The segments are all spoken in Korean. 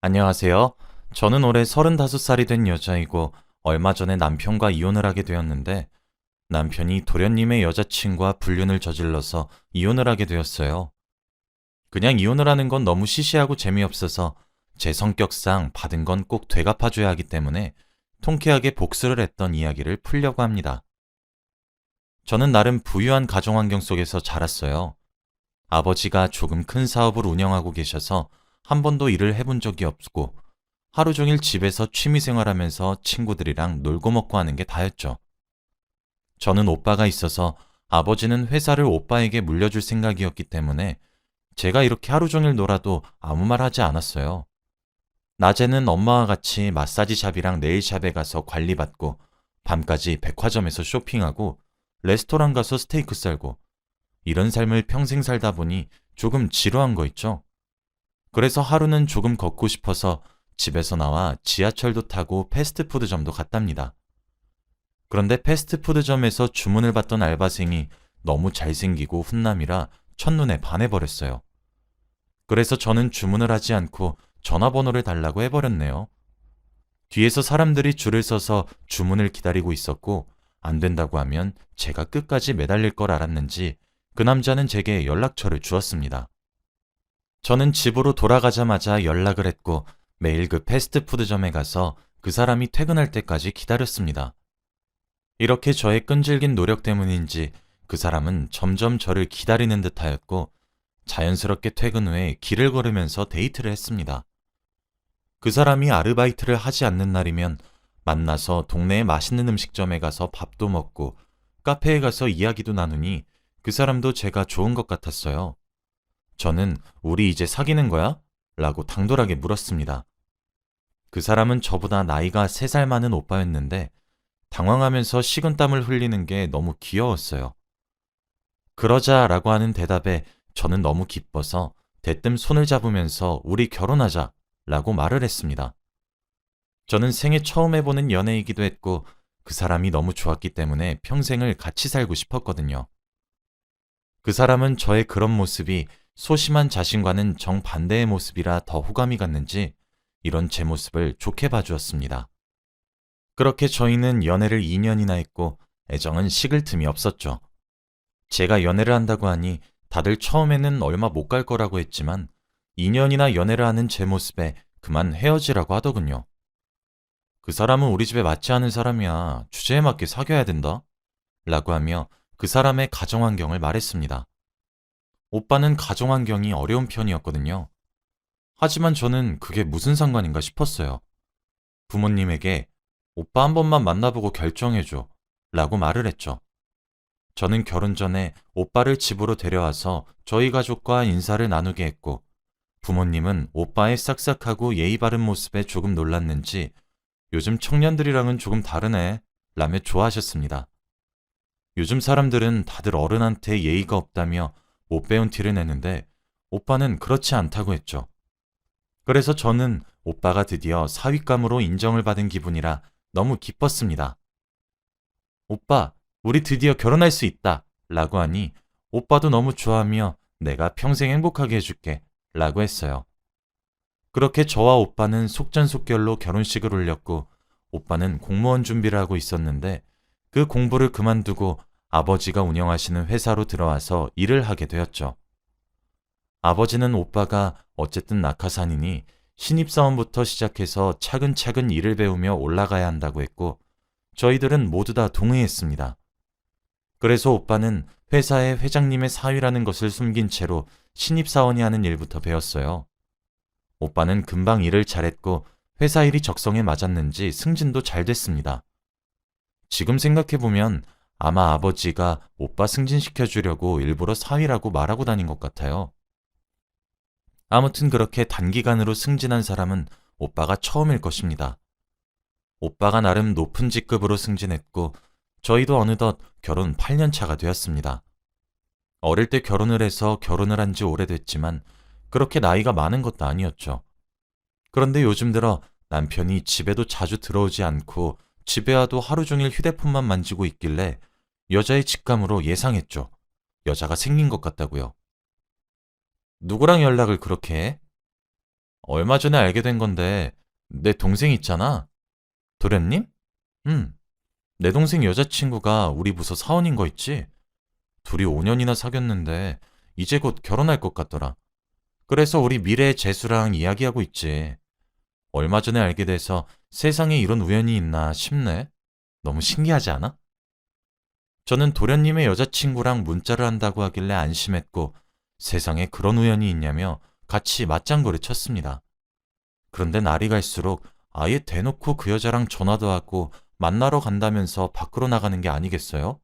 안녕하세요. 저는 올해 35살이 된 여자이고 얼마 전에 남편과 이혼을 하게 되었는데 남편이 도련님의 여자친구와 불륜을 저질러서 이혼을 하게 되었어요. 그냥 이혼을 하는 건 너무 시시하고 재미없어서 제 성격상 받은 건 꼭 되갚아줘야 하기 때문에 통쾌하게 복수를 했던 이야기를 풀려고 합니다. 저는 나름 부유한 가정 환경 속에서 자랐어요. 아버지가 조금 큰 사업을 운영하고 계셔서 한 번도 일을 해본 적이 없고 하루 종일 집에서 취미생활하면서 친구들이랑 놀고 먹고 하는 게 다였죠. 저는 오빠가 있어서 아버지는 회사를 오빠에게 물려줄 생각이었기 때문에 제가 이렇게 하루 종일 놀아도 아무 말 하지 않았어요. 낮에는 엄마와 같이 마사지샵이랑 네일샵에 가서 관리받고 밤까지 백화점에서 쇼핑하고 레스토랑 가서 스테이크 썰고 이런 삶을 평생 살다 보니 조금 지루한 거 있죠. 그래서 하루는 조금 걷고 싶어서 집에서 나와 지하철도 타고 패스트푸드점도 갔답니다. 그런데 패스트푸드점에서 주문을 받던 알바생이 너무 잘생기고 훈남이라 첫눈에 반해버렸어요. 그래서 저는 주문을 하지 않고 전화번호를 달라고 해버렸네요. 뒤에서 사람들이 줄을 서서 주문을 기다리고 있었고 안 된다고 하면 제가 끝까지 매달릴 걸 알았는지 그 남자는 제게 연락처를 주었습니다. 저는 집으로 돌아가자마자 연락을 했고 매일 그 패스트푸드점에 가서 그 사람이 퇴근할 때까지 기다렸습니다. 이렇게 저의 끈질긴 노력 때문인지 그 사람은 점점 저를 기다리는 듯 하였고 자연스럽게 퇴근 후에 길을 걸으면서 데이트를 했습니다. 그 사람이 아르바이트를 하지 않는 날이면 만나서 동네의 맛있는 음식점에 가서 밥도 먹고 카페에 가서 이야기도 나누니 그 사람도 제가 좋은 것 같았어요. 저는 우리 이제 사귀는 거야? 라고 당돌하게 물었습니다. 그 사람은 저보다 나이가 3살 많은 오빠였는데 당황하면서 식은땀을 흘리는 게 너무 귀여웠어요. 그러자라고 하는 대답에 저는 너무 기뻐서 대뜸 손을 잡으면서 우리 결혼하자 라고 말을 했습니다. 저는 생애 처음 해보는 연애이기도 했고 그 사람이 너무 좋았기 때문에 평생을 같이 살고 싶었거든요. 그 사람은 저의 그런 모습이 소심한 자신과는 정반대의 모습이라 더 호감이 갔는지 이런 제 모습을 좋게 봐주었습니다. 그렇게 저희는 연애를 2년이나 했고 애정은 식을 틈이 없었죠. 제가 연애를 한다고 하니 다들 처음에는 얼마 못 갈 거라고 했지만 2년이나 연애를 하는 제 모습에 그만 헤어지라고 하더군요. 그 사람은 우리 집에 맞지 않은 사람이야. 주제에 맞게 사귀어야 된다. 라고 하며 그 사람의 가정 환경을 말했습니다. 오빠는 가정 환경이 어려운 편이었거든요. 하지만 저는 그게 무슨 상관인가 싶었어요. 부모님에게 오빠 한 번만 만나보고 결정해줘 라고 말을 했죠. 저는 결혼 전에 오빠를 집으로 데려와서 저희 가족과 인사를 나누게 했고 부모님은 오빠의 싹싹하고 예의 바른 모습에 조금 놀랐는지 요즘 청년들이랑은 조금 다르네 라며 좋아하셨습니다. 요즘 사람들은 다들 어른한테 예의가 없다며 못 배운 티를 내는데 오빠는 그렇지 않다고 했죠. 그래서 저는 오빠가 드디어 사윗감으로 인정을 받은 기분이라 너무 기뻤습니다. 오빠, 우리 드디어 결혼할 수 있다 라고 하니 오빠도 너무 좋아하며 내가 평생 행복하게 해줄게 라고 했어요. 그렇게 저와 오빠는 속전속결로 결혼식을 올렸고 오빠는 공무원 준비를 하고 있었는데 그 공부를 그만두고 아버지가 운영하시는 회사로 들어와서 일을 하게 되었죠. 아버지는 오빠가 어쨌든 낙하산이니 신입사원부터 시작해서 차근차근 일을 배우며 올라가야 한다고 했고 저희들은 모두 다 동의했습니다. 그래서 오빠는 회사의 회장님의 사위라는 것을 숨긴 채로 신입사원이 하는 일부터 배웠어요. 오빠는 금방 일을 잘했고 회사 일이 적성에 맞았는지 승진도 잘 됐습니다. 지금 생각해보면 아마 아버지가 오빠 승진시켜주려고 일부러 사위라고 말하고 다닌 것 같아요. 아무튼 그렇게 단기간으로 승진한 사람은 오빠가 처음일 것입니다. 오빠가 나름 높은 직급으로 승진했고 저희도 어느덧 결혼 8년 차가 되었습니다. 어릴 때 결혼을 해서 결혼을 한 지 오래됐지만 그렇게 나이가 많은 것도 아니었죠. 그런데 요즘 들어 남편이 집에도 자주 들어오지 않고 집에 와도 하루 종일 휴대폰만 만지고 있길래 여자의 직감으로 예상했죠. 여자가 생긴 것 같다고요. 누구랑 연락을 그렇게 해? 얼마 전에 알게 된 건데, 내 동생 있잖아. 도련님? 응. 내 동생 여자친구가 우리 부서 사원인 거 있지? 둘이 5년이나 사귀었는데, 이제 곧 결혼할 것 같더라. 그래서 우리 미래 재수랑 이야기하고 있지. 얼마 전에 알게 돼서 세상에 이런 우연이 있나 싶네. 너무 신기하지 않아? 저는 도련님의 여자친구랑 문자를 한다고 하길래 안심했고 세상에 그런 우연이 있냐며 같이 맞장구를 쳤습니다. 그런데 날이 갈수록 아예 대놓고 그 여자랑 전화도 하고 만나러 간다면서 밖으로 나가는 게 아니겠어요?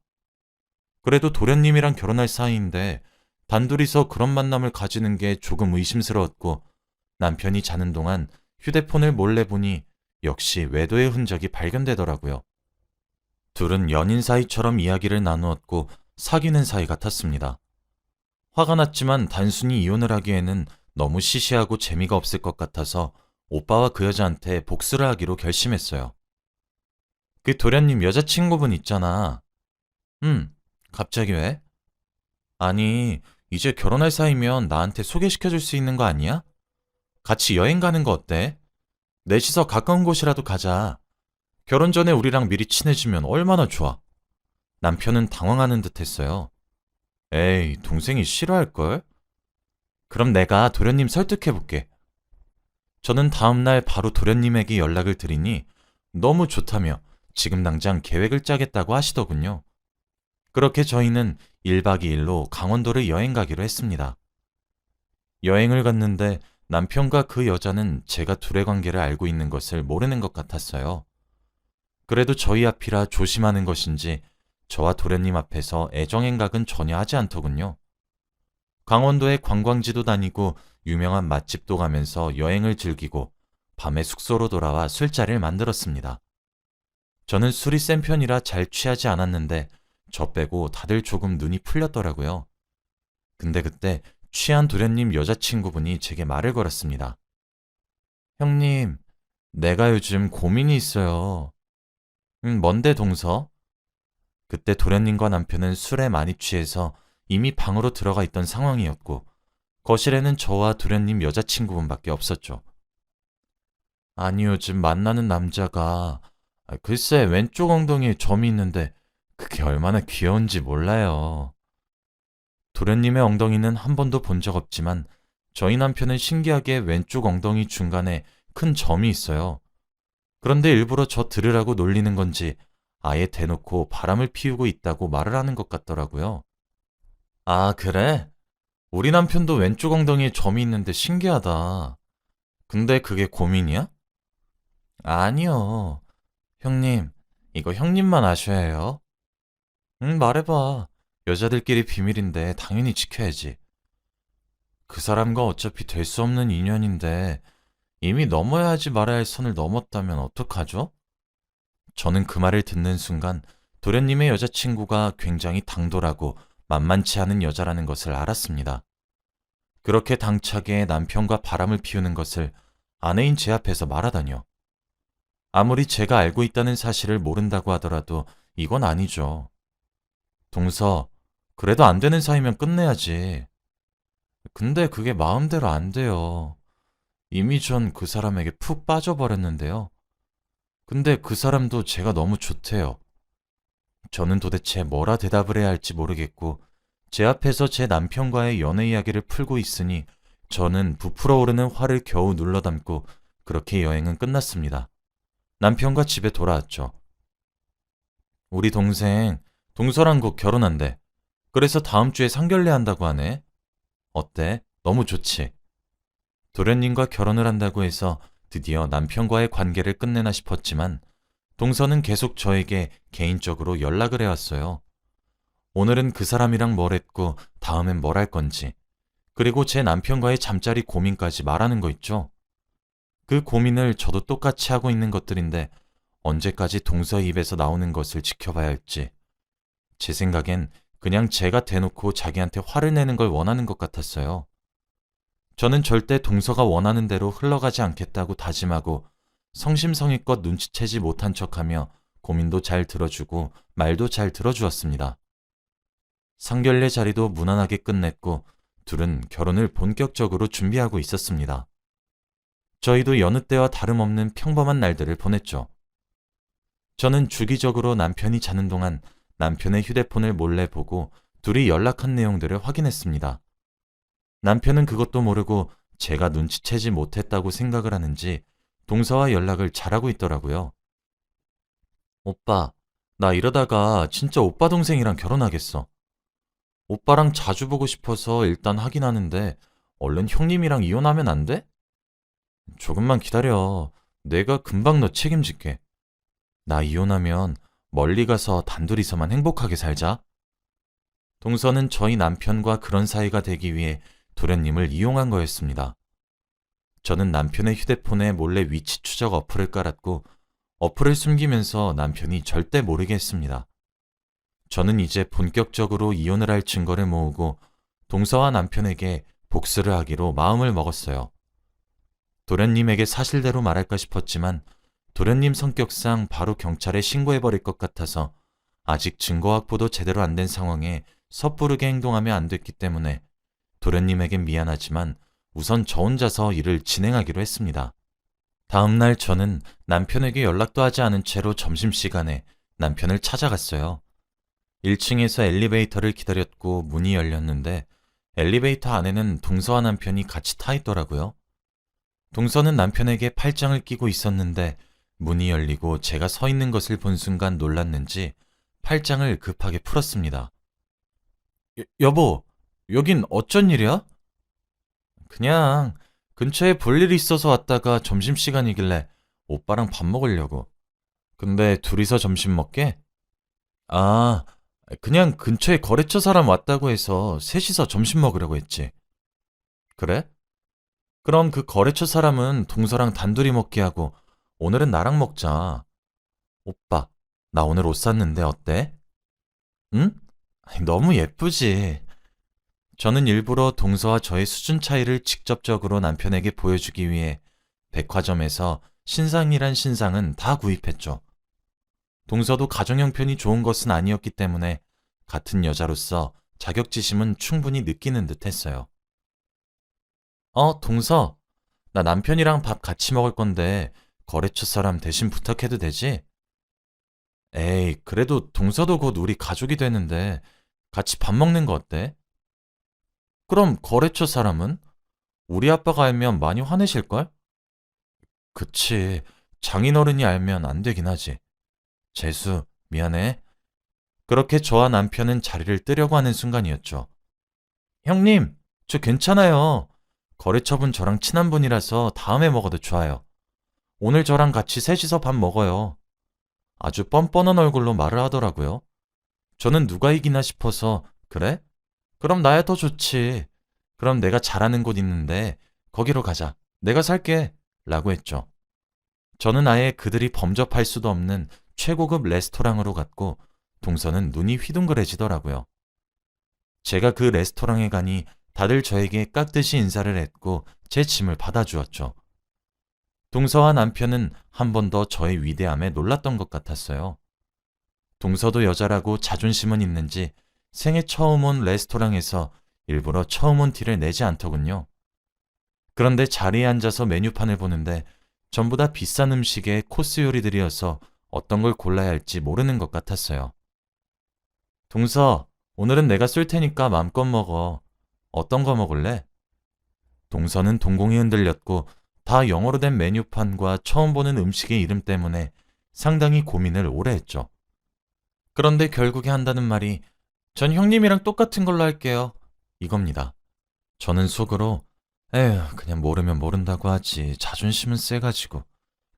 그래도 도련님이랑 결혼할 사이인데 단둘이서 그런 만남을 가지는 게 조금 의심스러웠고 남편이 자는 동안 휴대폰을 몰래 보니 역시 외도의 흔적이 발견되더라고요. 둘은 연인 사이처럼 이야기를 나누었고 사귀는 사이 같았습니다. 화가 났지만 단순히 이혼을 하기에는 너무 시시하고 재미가 없을 것 같아서 오빠와 그 여자한테 복수를 하기로 결심했어요. 그 도련님 여자친구분 있잖아. 갑자기 왜? 아니, 이제 결혼할 사이면 나한테 소개시켜줄 수 있는 거 아니야? 같이 여행 가는 거 어때? 넷이서 가까운 곳이라도 가자. 결혼 전에 우리랑 미리 친해지면 얼마나 좋아. 남편은 당황하는 듯 했어요. 에이, 동생이 싫어할걸? 그럼 내가 도련님 설득해볼게. 저는 다음날 바로 도련님에게 연락을 드리니 너무 좋다며 지금 당장 계획을 짜겠다고 하시더군요. 그렇게 저희는 1박 2일로 강원도를 여행 가기로 했습니다. 여행을 갔는데 남편과 그 여자는 제가 둘의 관계를 알고 있는 것을 모르는 것 같았어요. 그래도 저희 앞이라 조심하는 것인지 저와 도련님 앞에서 애정행각은 전혀 하지 않더군요. 강원도에 관광지도 다니고 유명한 맛집도 가면서 여행을 즐기고 밤에 숙소로 돌아와 술자리를 만들었습니다. 저는 술이 센 편이라 잘 취하지 않았는데 저 빼고 다들 조금 눈이 풀렸더라고요. 근데 그때 취한 도련님 여자친구분이 제게 말을 걸었습니다. 형님, 내가 요즘 고민이 있어요. 뭔데 동서? 그때 도련님과 남편은 술에 많이 취해서 이미 방으로 들어가 있던 상황이었고 거실에는 저와 도련님 여자친구분밖에 없었죠. 아니 요즘 만나는 남자가 글쎄 왼쪽 엉덩이에 점이 있는데 그게 얼마나 귀여운지 몰라요. 도련님의 엉덩이는 한 번도 본 적 없지만 저희 남편은 신기하게 왼쪽 엉덩이 중간에 큰 점이 있어요. 그런데 일부러 저 들으라고 놀리는 건지 아예 대놓고 바람을 피우고 있다고 말을 하는 것 같더라고요. 아, 그래? 우리 남편도 왼쪽 엉덩이에 점이 있는데 신기하다. 근데 그게 고민이야? 아니요. 형님, 이거 형님만 아셔야 해요. 응, 말해봐. 여자들끼리 비밀인데 당연히 지켜야지. 그 사람과 어차피 될 수 없는 인연인데 이미 넘어야 하지 말아야 할 선을 넘었다면 어떡하죠? 저는 그 말을 듣는 순간 도련님의 여자친구가 굉장히 당돌하고 만만치 않은 여자라는 것을 알았습니다. 그렇게 당차게 남편과 바람을 피우는 것을 아내인 제 앞에서 말하다뇨. 아무리 제가 알고 있다는 사실을 모른다고 하더라도 이건 아니죠. 동서, 그래도 안 되는 사이면 끝내야지. 근데 그게 마음대로 안 돼요. 이미 전 그 사람에게 푹 빠져버렸는데요. 근데 그 사람도 제가 너무 좋대요. 저는 도대체 뭐라 대답을 해야 할지 모르겠고, 제 앞에서 제 남편과의 연애 이야기를 풀고 있으니 저는 부풀어 오르는 화를 겨우 눌러 담고 그렇게 여행은 끝났습니다. 남편과 집에 돌아왔죠. 우리 동생, 동서랑 곧 결혼한대. 그래서 다음 주에 상견례 한다고 하네. 어때? 너무 좋지? 도련님과 결혼을 한다고 해서 드디어 남편과의 관계를 끝내나 싶었지만 동서는 계속 저에게 개인적으로 연락을 해왔어요. 오늘은 그 사람이랑 뭘 했고 다음엔 뭘 할 건지 그리고 제 남편과의 잠자리 고민까지 말하는 거 있죠. 그 고민을 저도 똑같이 하고 있는 것들인데 언제까지 동서의 입에서 나오는 것을 지켜봐야 할지 제 생각엔 그냥 제가 대놓고 자기한테 화를 내는 걸 원하는 것 같았어요. 저는 절대 동서가 원하는 대로 흘러가지 않겠다고 다짐하고 성심성의껏 눈치채지 못한 척하며 고민도 잘 들어주고 말도 잘 들어주었습니다. 상견례 자리도 무난하게 끝냈고 둘은 결혼을 본격적으로 준비하고 있었습니다. 저희도 여느 때와 다름없는 평범한 날들을 보냈죠. 저는 주기적으로 남편이 자는 동안 남편의 휴대폰을 몰래 보고 둘이 연락한 내용들을 확인했습니다. 남편은 그것도 모르고 제가 눈치채지 못했다고 생각을 하는지 동서와 연락을 잘하고 있더라고요. 오빠, 나 이러다가 진짜 오빠 동생이랑 결혼하겠어. 오빠랑 자주 보고 싶어서 일단 하긴 하는데 얼른 형님이랑 이혼하면 안 돼? 조금만 기다려. 내가 금방 너 책임질게. 나 이혼하면 멀리 가서 단둘이서만 행복하게 살자. 동서는 저희 남편과 그런 사이가 되기 위해 도련님을 이용한 거였습니다. 저는 남편의 휴대폰에 몰래 위치 추적 어플을 깔았고 어플을 숨기면서 남편이 절대 모르게 했습니다. 저는 이제 본격적으로 이혼을 할 증거를 모으고 동서와 남편에게 복수를 하기로 마음을 먹었어요. 도련님에게 사실대로 말할까 싶었지만 도련님 성격상 바로 경찰에 신고해버릴 것 같아서 아직 증거 확보도 제대로 안 된 상황에 섣부르게 행동하면 안 됐기 때문에 도련님에겐 미안하지만 우선 저 혼자서 일을 진행하기로 했습니다. 다음 날 저는 남편에게 연락도 하지 않은 채로 점심시간에 남편을 찾아갔어요. 1층에서 엘리베이터를 기다렸고 문이 열렸는데 엘리베이터 안에는 동서와 남편이 같이 타 있더라고요. 동서는 남편에게 팔짱을 끼고 있었는데 문이 열리고 제가 서 있는 것을 본 순간 놀랐는지 팔짱을 급하게 풀었습니다. 여보, 여긴 어쩐 일이야? 그냥 근처에 볼 일이 있어서 왔다가 점심시간이길래 오빠랑 밥 먹으려고. 근데 둘이서 점심 먹게? 아, 그냥 근처에 거래처 사람 왔다고 해서 셋이서 점심 먹으려고 했지. 그래? 그럼 그 거래처 사람은 동서랑 단둘이 먹게 하고 오늘은 나랑 먹자. 오빠, 나 오늘 옷 샀는데 어때? 응? 너무 예쁘지. 저는 일부러 동서와 저의 수준 차이를 직접적으로 남편에게 보여주기 위해 백화점에서 신상이란 신상은 다 구입했죠. 동서도 가정 형편이 좋은 것은 아니었기 때문에 같은 여자로서 자격지심은 충분히 느끼는 듯 했어요. 동서, 나 남편이랑 밥 같이 먹을 건데 거래처 사람 대신 부탁해도 되지? 에이, 그래도 동서도 곧 우리 가족이 되는데 같이 밥 먹는 거 어때? 그럼 거래처 사람은? 우리 아빠가 알면 많이 화내실걸? 그치. 장인어른이 알면 안 되긴 하지. 재수, 미안해. 그렇게 저와 남편은 자리를 뜨려고 하는 순간이었죠. 형님, 저 괜찮아요. 거래처분 저랑 친한 분이라서 다음에 먹어도 좋아요. 오늘 저랑 같이 셋이서 밥 먹어요. 아주 뻔뻔한 얼굴로 말을 하더라고요. 저는 누가 이기나 싶어서, 그래? 그럼 나야 더 좋지. 그럼 내가 잘하는 곳 있는데 거기로 가자. 내가 살게. 라고 했죠. 저는 아예 그들이 범접할 수도 없는 최고급 레스토랑으로 갔고 동서는 눈이 휘둥그레지더라고요. 제가 그 레스토랑에 가니 다들 저에게 깍듯이 인사를 했고 제 짐을 받아주었죠. 동서와 남편은 한 번 더 저의 위대함에 놀랐던 것 같았어요. 동서도 여자라고 자존심은 있는지 생애 처음 온 레스토랑에서 일부러 처음 온 티를 내지 않더군요. 그런데 자리에 앉아서 메뉴판을 보는데 전부 다 비싼 음식의 코스 요리들이어서 어떤 걸 골라야 할지 모르는 것 같았어요. 동서, 오늘은 내가 쏠 테니까 맘껏 먹어. 어떤 거 먹을래? 동서는 동공이 흔들렸고 다 영어로 된 메뉴판과 처음 보는 음식의 이름 때문에 상당히 고민을 오래 했죠. 그런데 결국에 한다는 말이 전 형님이랑 똑같은 걸로 할게요. 이겁니다. 저는 속으로 에휴, 그냥 모르면 모른다고 하지. 자존심은 세가지고.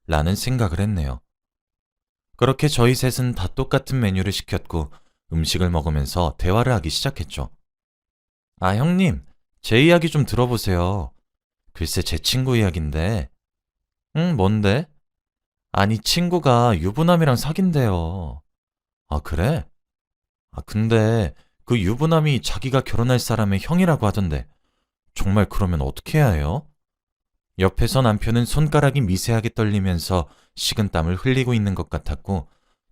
라는 생각을 했네요. 그렇게 저희 셋은 다 똑같은 메뉴를 시켰고 음식을 먹으면서 대화를 하기 시작했죠. 아, 형님, 제 이야기 좀 들어보세요. 글쎄 제 친구 이야기인데. 응, 뭔데? 아니, 친구가 유부남이랑 사귄대요. 아, 그래? 아, 근데 그 유부남이 자기가 결혼할 사람의 형이라고 하던데 정말 그러면 어떻게 해야 해요? 옆에서 남편은 손가락이 미세하게 떨리면서 식은땀을 흘리고 있는 것 같았고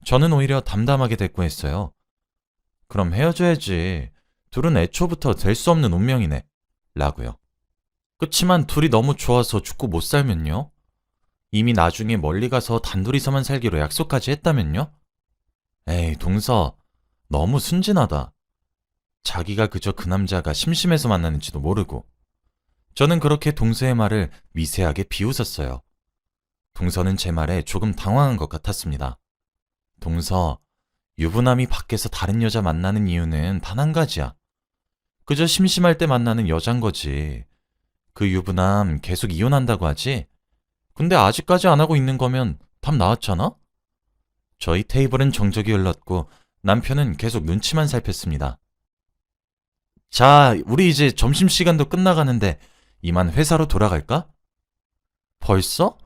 저는 오히려 담담하게 대꾸했어요. 그럼 헤어져야지. 둘은 애초부터 될 수 없는 운명이네. 라고요. 그치만 둘이 너무 좋아서 죽고 못 살면요? 이미 나중에 멀리 가서 단둘이서만 살기로 약속까지 했다면요? 에이, 동서, 너무 순진하다. 자기가 그저 그 남자가 심심해서 만나는지도 모르고. 저는 그렇게 동서의 말을 미세하게 비웃었어요. 동서는 제 말에 조금 당황한 것 같았습니다. 동서, 유부남이 밖에서 다른 여자 만나는 이유는 단 한 가지야. 그저 심심할 때 만나는 여잔 거지. 그 유부남 계속 이혼한다고 하지? 근데 아직까지 안 하고 있는 거면 답 나왔잖아? 저희 테이블은 정적이 흘렀고 남편은 계속 눈치만 살폈습니다. 자, 우리 이제 점심시간도 끝나가는데 이만 회사로 돌아갈까? 벌써?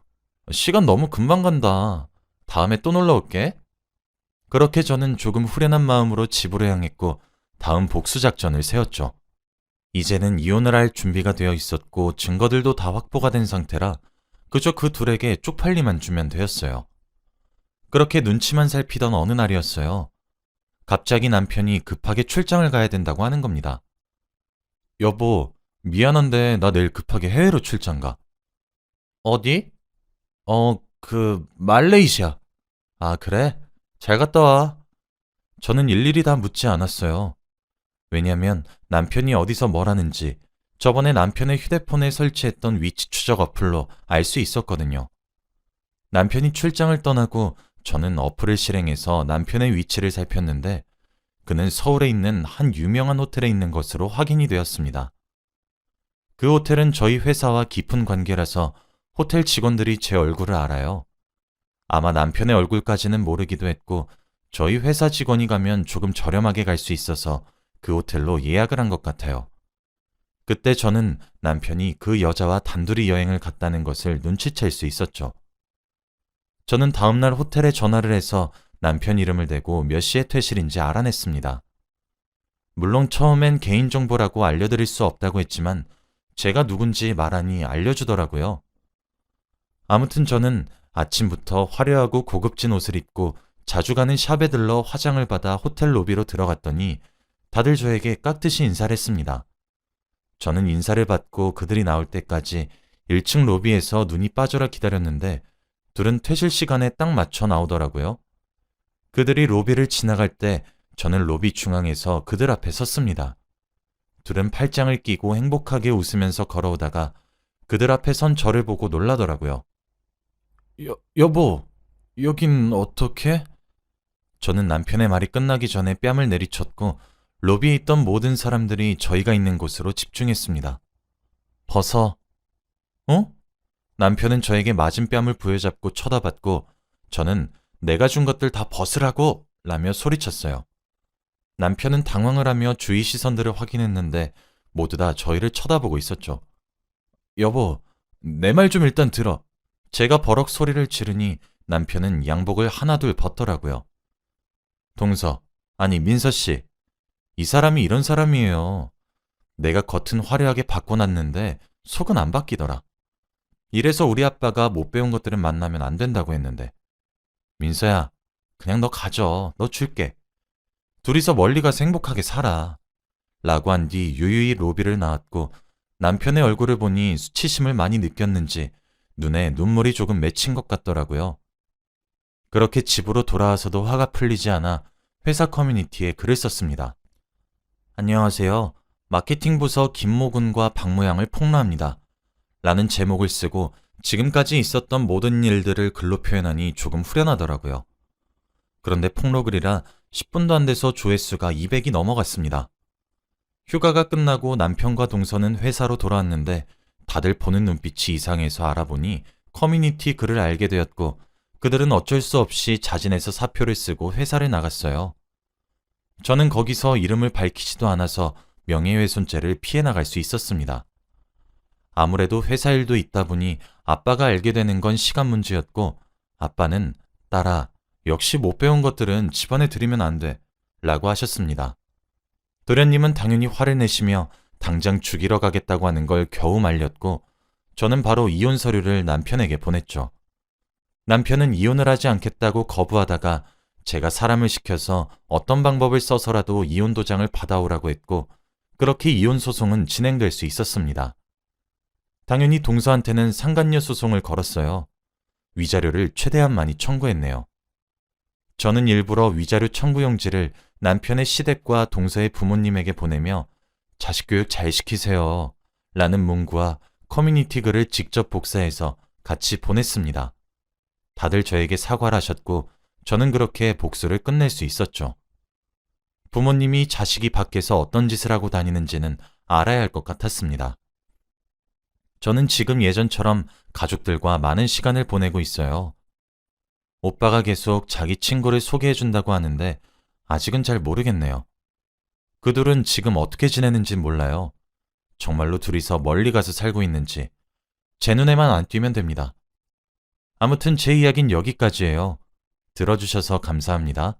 시간 너무 금방 간다. 다음에 또 놀러 올게. 그렇게 저는 조금 후련한 마음으로 집으로 향했고 다음 복수 작전을 세웠죠. 이제는 이혼을 할 준비가 되어 있었고 증거들도 다 확보가 된 상태라 그저 그 둘에게 쪽팔리만 주면 되었어요. 그렇게 눈치만 살피던 어느 날이었어요. 갑자기 남편이 급하게 출장을 가야 된다고 하는 겁니다. 여보, 미안한데 나 내일 급하게 해외로 출장 가. 어디? 말레이시아. 아, 그래? 잘 갔다 와. 저는 일일이 다 묻지 않았어요. 왜냐면 남편이 어디서 뭘 하는지 저번에 남편의 휴대폰에 설치했던 위치 추적 어플로 알 수 있었거든요. 남편이 출장을 떠나고 저는 어플을 실행해서 남편의 위치를 살폈는데 그는 서울에 있는 한 유명한 호텔에 있는 것으로 확인이 되었습니다. 그 호텔은 저희 회사와 깊은 관계라서 호텔 직원들이 제 얼굴을 알아요. 아마 남편의 얼굴까지는 모르기도 했고 저희 회사 직원이 가면 조금 저렴하게 갈 수 있어서 그 호텔로 예약을 한 것 같아요. 그때 저는 남편이 그 여자와 단둘이 여행을 갔다는 것을 눈치챌 수 있었죠. 저는 다음날 호텔에 전화를 해서 남편 이름을 대고 몇 시에 퇴실인지 알아냈습니다. 물론 처음엔 개인정보라고 알려드릴 수 없다고 했지만 제가 누군지 말하니 알려주더라고요. 아무튼 저는 아침부터 화려하고 고급진 옷을 입고 자주 가는 샵에 들러 화장을 받아 호텔 로비로 들어갔더니 다들 저에게 깍듯이 인사를 했습니다. 저는 인사를 받고 그들이 나올 때까지 1층 로비에서 눈이 빠져라 기다렸는데 둘은 퇴실 시간에 딱 맞춰 나오더라고요. 그들이 로비를 지나갈 때 저는 로비 중앙에서 그들 앞에 섰습니다. 둘은 팔짱을 끼고 행복하게 웃으면서 걸어오다가 그들 앞에 선 저를 보고 놀라더라고요. 여보, 여긴 어떻게? 저는 남편의 말이 끝나기 전에 뺨을 내리쳤고 로비에 있던 모든 사람들이 저희가 있는 곳으로 집중했습니다. 벗어. 어? 남편은 저에게 맞은 뺨을 부여잡고 쳐다봤고 저는 내가 준 것들 다 벗으라고! 라며 소리쳤어요. 남편은 당황을 하며 주위 시선들을 확인했는데 모두 다 저희를 쳐다보고 있었죠. 여보, 내 말 좀 일단 들어. 제가 버럭 소리를 지르니 남편은 양복을 하나둘 벗더라고요. 동서, 아니 민서 씨, 이 사람이 이런 사람이에요. 내가 겉은 화려하게 바꿔놨는데 속은 안 바뀌더라. 이래서 우리 아빠가 못 배운 것들은 만나면 안 된다고 했는데. 민서야, 그냥 너 가져. 너 줄게. 둘이서 멀리 가서 행복하게 살아. 라고 한 뒤 유유히 로비를 나왔고 남편의 얼굴을 보니 수치심을 많이 느꼈는지 눈에 눈물이 조금 맺힌 것 같더라고요. 그렇게 집으로 돌아와서도 화가 풀리지 않아 회사 커뮤니티에 글을 썼습니다. 안녕하세요. 마케팅 부서 김모군과 박모양을 폭로합니다. 라는 제목을 쓰고 지금까지 있었던 모든 일들을 글로 표현하니 조금 후련하더라고요. 그런데 폭로글이라 10분도 안 돼서 조회수가 200이 넘어갔습니다. 휴가가 끝나고 남편과 동서는 회사로 돌아왔는데 다들 보는 눈빛이 이상해서 알아보니 커뮤니티 글을 알게 되었고 그들은 어쩔 수 없이 자진해서 사표를 쓰고 회사를 나갔어요. 저는 거기서 이름을 밝히지도 않아서 명예훼손죄를 피해 나갈 수 있었습니다. 아무래도 회사 일도 있다 보니 아빠가 알게 되는 건 시간 문제였고 아빠는 딸아, 역시 못 배운 것들은 집안에 들이면 안 돼 라고 하셨습니다. 도련님은 당연히 화를 내시며 당장 죽이러 가겠다고 하는 걸 겨우 말렸고 저는 바로 이혼 서류를 남편에게 보냈죠. 남편은 이혼을 하지 않겠다고 거부하다가 제가 사람을 시켜서 어떤 방법을 써서라도 이혼 도장을 받아오라고 했고 그렇게 이혼 소송은 진행될 수 있었습니다. 당연히 동서한테는 상간녀 소송을 걸었어요. 위자료를 최대한 많이 청구했네요. 저는 일부러 위자료 청구 용지를 남편의 시댁과 동서의 부모님에게 보내며 자식 교육 잘 시키세요 라는 문구와 커뮤니티 글을 직접 복사해서 같이 보냈습니다. 다들 저에게 사과를 하셨고 저는 그렇게 복수를 끝낼 수 있었죠. 부모님이 자식이 밖에서 어떤 짓을 하고 다니는지는 알아야 할 것 같았습니다. 저는 지금 예전처럼 가족들과 많은 시간을 보내고 있어요. 오빠가 계속 자기 친구를 소개해준다고 하는데 아직은 잘 모르겠네요. 그 둘은 지금 어떻게 지내는지 몰라요. 정말로 둘이서 멀리 가서 살고 있는지 제 눈에만 안 띄면 됩니다. 아무튼 제 이야기는 여기까지예요. 들어주셔서 감사합니다.